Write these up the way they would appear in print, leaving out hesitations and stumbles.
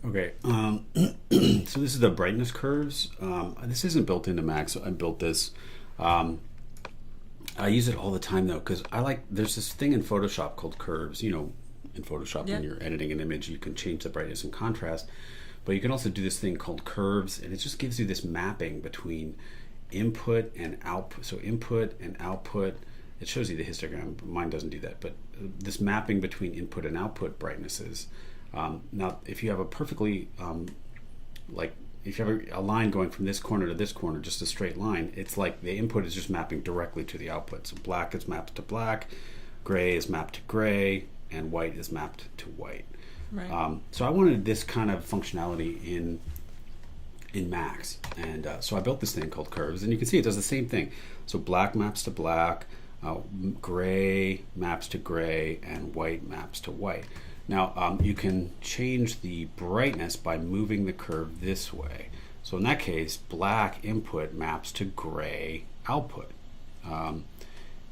Okay, so this is the brightness curves. This isn't built into Mac, so I built this. Um, I use it all the time though, because there's this thing in Photoshop called curves. You know, in Photoshop when Yeah. you're editing an image, you can change the brightness and contrast, but you can also do this thing called curves, and it just gives you this mapping between input and output. So input and output, it shows you the histogram. Mine doesn't do that, but this mapping between input and output brightnesses. Now, if you have a perfectly, like, if you have a line going from this corner to this corner, just a straight line, it's like the input is just mapping directly to the output. So black is mapped to black, gray is mapped to gray, and white is mapped to white. Right. So I wanted this kind of functionality in Max, and so I built this thing called curves, and you can see it does the same thing. So black maps to black, gray maps to gray, and white maps to white. Now you can change the brightness by moving the curve this way. So in that case, black input maps to gray output.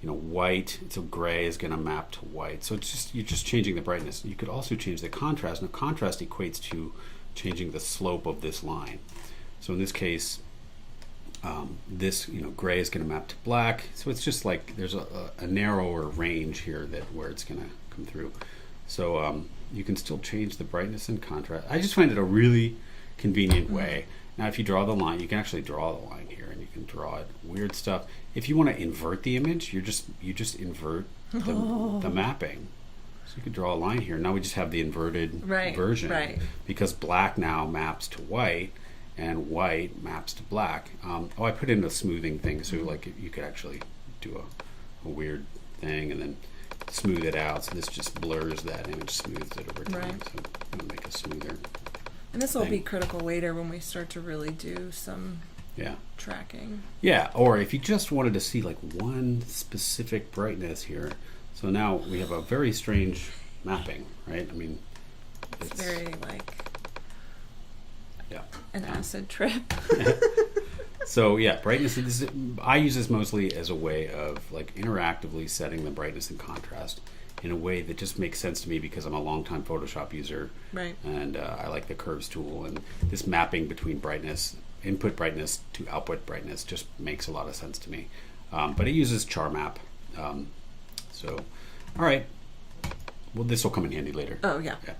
White, so gray is going to map to white. So you're just changing the brightness. You could also change the contrast. Now contrast equates to changing the slope of this line. So in this case, this gray is going to map to black. So it's just like there's a narrower range here where it's going to come through. So you can still change the brightness and contrast. I just find it a really convenient way. Now, if you draw the line, you can actually draw the line here, and you can draw it weird stuff. If you want to invert the image, you just invert the mapping. So you could draw a line here. Now we just have the inverted version, right. Because black now maps to white, and white maps to black. I put in a smoothing thing, so like you could actually do a weird thing, and then smooth it out. So this just blurs that image, smooths it over time. Right. So it'll make a smoother. And this will be critical later when we start to really do some tracking. Yeah, or if you just wanted to see like one specific brightness here. So now we have a very strange mapping, right? I mean, It's very like yeah, an acid trip. So yeah, brightness. I use this mostly as a way of like interactively setting the brightness and contrast in a way that just makes sense to me because I'm a longtime Photoshop user, Right. And I like the curves tool, and this mapping between brightness, input brightness to output brightness, just makes a lot of sense to me. But it uses char map, so all right. Well, this will come in handy later. Oh yeah. Yeah.